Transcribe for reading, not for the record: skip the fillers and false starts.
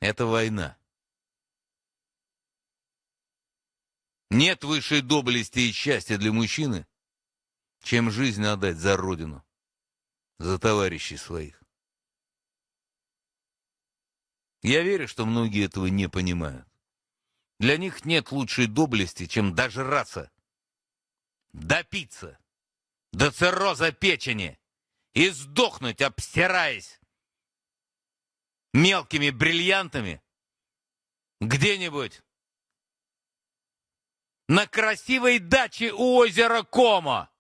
Это война. Нет высшей доблести и счастья для мужчины, чем жизнь отдать за родину, за товарищей своих. Я верю, что многие этого не понимают. Для них нет лучшей доблести, чем дожраться, допиться до цирроза печени и сдохнуть, обстираясь мелкими бриллиантами где-нибудь на красивой даче у озера Комо.